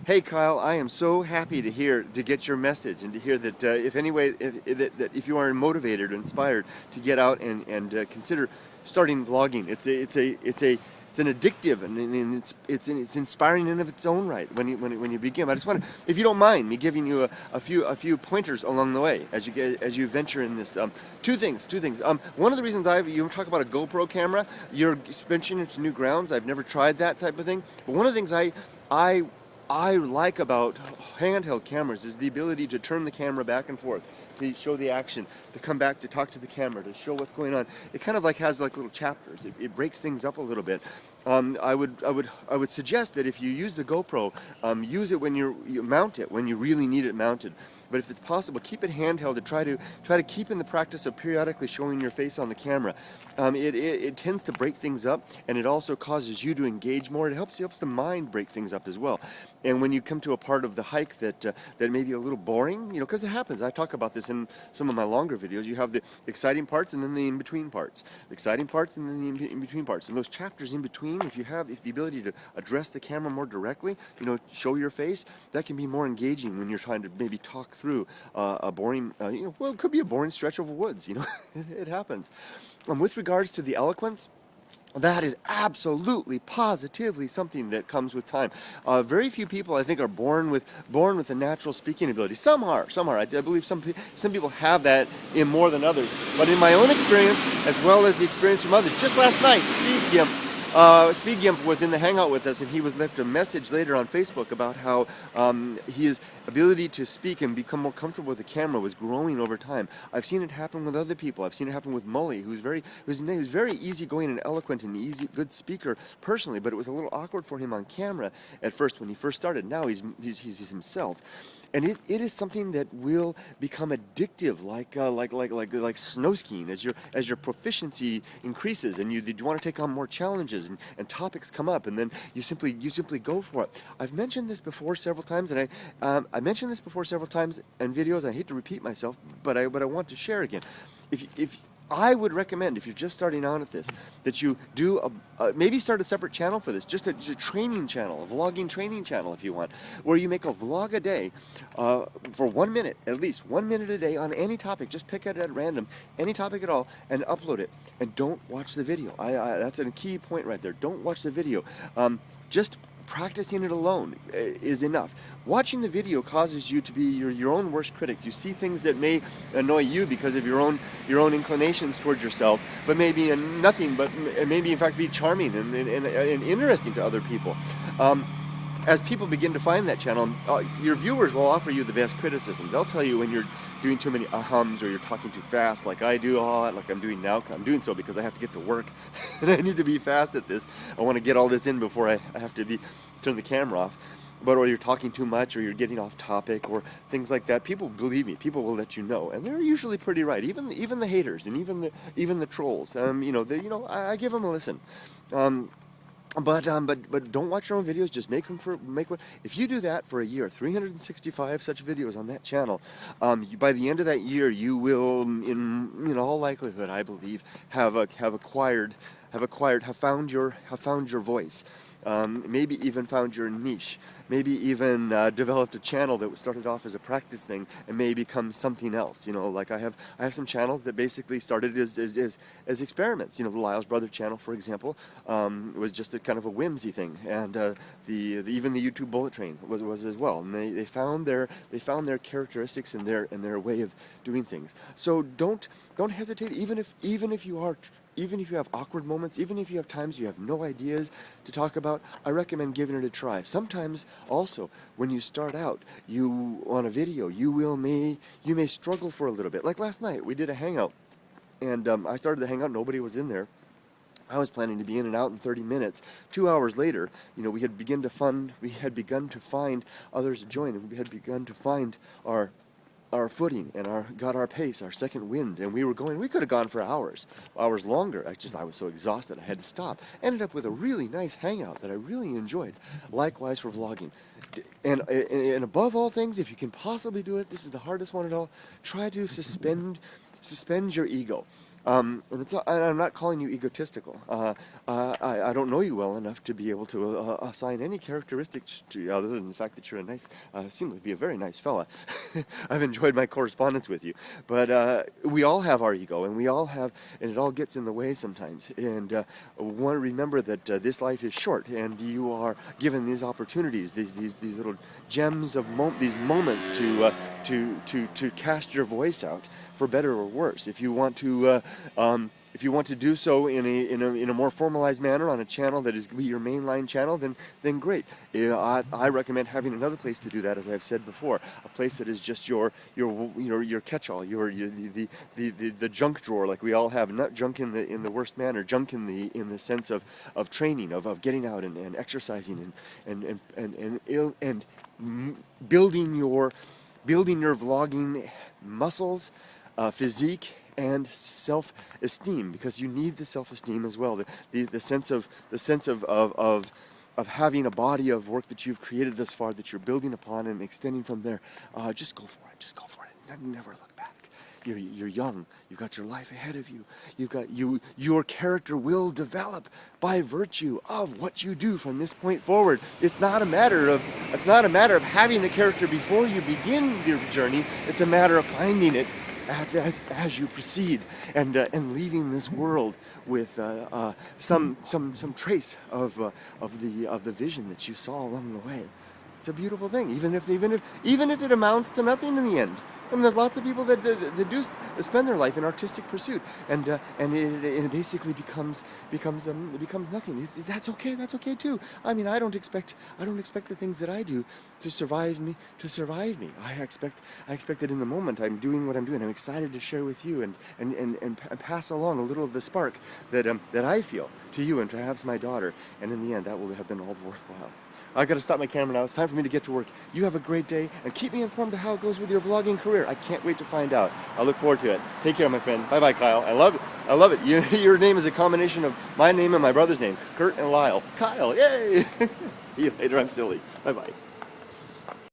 Hey Kyle, I am so happy to get your message and to hear that if you are motivated or inspired to get out and consider starting vlogging. It's an addictive and it's inspiring in of its own right when you begin. I just want to, if you don't mind me giving you a few pointers along the way as you venture in this. Two things. One of the reasons you talk about a GoPro camera, you're venturing into new grounds. I've never tried that type of thing, but one of the things I like about handheld cameras is the ability to turn the camera back and forth, to show the action, to come back to talk to the camera, to show what's going on. It kind of like has like little chapters. It breaks things up a little bit. I would suggest that if you use the GoPro, use it when you mount it when you really need it mounted. But if it's possible, keep it handheld to try to keep in the practice of periodically showing your face on the camera. It tends to break things up, and it also causes you to engage more. It helps the mind break things up as well. And when you come to a part of the hike that may be a little boring, because it happens. I talk about this in some of my longer videos. You have the exciting parts and then the in-between parts. The exciting parts and then the in-between parts. And those chapters in between, if the ability to address the camera more directly, show your face, that can be more engaging when you're trying to maybe talk through a boring, well, it could be a boring stretch of woods. It happens. With regards to the eloquence, that is absolutely, positively something that comes with time. Very few people, I think, are born with a natural speaking ability. Some are. I believe some people have that in more than others. But in my own experience, as well as the experience from others, just last night, Speed Gimp was in the hangout with us, and he was left a message later on Facebook about how his ability to speak and become more comfortable with the camera was growing over time. I've seen it happen with other people. I've seen it happen with Mully, who's very easygoing and eloquent and good speaker personally, but it was a little awkward for him on camera at first when he first started. Now he's himself. And it is something that will become addictive, like snow skiing, as your proficiency increases and you want to take on more challenges and topics come up, and then you simply go for it. I've mentioned this before several times, and I mentioned this before several times in videos. I hate to repeat myself, but I want to share again. If I would recommend, if you're just starting out at this, that you do maybe start a separate channel for this, just a training channel, a vlogging training channel if you want, where you make a vlog a day for 1 minute, at least 1 minute a day on any topic. Just pick it at random, any topic at all, and upload it. And don't watch the video. That's a key point right there. Don't watch the video. Just practicing it alone is enough. Watching the video causes you to be your own worst critic. You see things that may annoy you because of your own inclinations towards yourself, but maybe nothing, but maybe in fact be charming and interesting to other people. As people begin to find that channel, your viewers will offer you the best criticism. They'll tell you when you're doing too many ahums or you're talking too fast, like I do, like I'm doing now. I'm doing so because I have to get to work and I need to be fast at this. I want to get all this in before I have to turn the camera off. Or you're talking too much, or you're getting off topic, or things like that. People, believe me, people will let you know, and they're usually pretty right. Even the haters and even the trolls. I give them a listen. But don't watch your own videos. Just make one. If you do that for a year, 365 such videos on that channel, by the end of that year, you will, in all likelihood, I believe, have found your voice. Maybe even found your niche, maybe even developed a channel that started off as a practice thing and may become something else. Like I have some channels that basically started as experiments. The LylesBrother channel, for example, was just a kind of a whimsy thing, and even the YouTube bullet train was as well. And they found their characteristics and their way of doing things. So don't hesitate, even if you have awkward moments, even if you have times you have no ideas to talk about, I recommend giving it a try. Sometimes also when you start out, on a video, you may struggle for a little bit. Like last night, we did a hangout, and I started the hangout, nobody was in there. I was planning to be in and out in 30 minutes. 2 hours later, we had begun to find others to join, and we had begun to find our footing and got our pace, our second wind, and we could have gone for hours longer. I was so exhausted I had to stop. Ended up with a really nice hangout that I really enjoyed. Likewise for vlogging. And above all things, if you can possibly do it, this is the hardest one at all, try to suspend your ego. And I'm not calling you egotistical. I don't know you well enough to be able to assign any characteristics to you other than the fact that you're a nice, seem to be a very nice fella. I've enjoyed my correspondence with you. But we all have our ego, and and it all gets in the way sometimes. And want to remember that this life is short, and you are given these opportunities, these little gems of these moments to cast your voice out, for better or worse. If you want to do so in a more formalized manner on a channel that is going to be your mainline channel, then great. I recommend having another place to do that, as I've said before, a place that is just your catch-all, the junk drawer, like we all have. Not junk in the worst manner, junk in the sense of training, of getting out and exercising and building your vlogging muscles, physique, and self-esteem, because you need the self-esteem as well. The sense of having a body of work that you've created thus far, that you're building upon and extending from there. Just go for it. Just go for it. Never look back. You're young. You've got your life ahead of you. Your character will develop by virtue of what you do from this point forward. It's not a matter of having the character before you begin your journey. It's a matter of finding it as you proceed, and leaving this world with some trace of the vision that you saw along the way. It's a beautiful thing, even if it amounts to nothing in the end. I mean, there's lots of people that do spend their life in artistic pursuit, and it basically becomes nothing. That's okay. That's okay too. I mean, I don't expect the things that I do to survive me. I expect that in the moment I'm doing what I'm doing. I'm excited to share with you and pass along a little of the spark that I feel to you and perhaps my daughter. And in the end, that will have been all worthwhile. I got to stop my camera now. It's time for me to get to work. You have a great day, and keep me informed of how it goes with your vlogging career. I can't wait to find out. I look forward to it. Take care, my friend. Bye-bye, Kyle. I love it. Your name is a combination of my name and my brother's name, Kurt and Lyle. Kyle, yay! See you later. I'm silly. Bye-bye.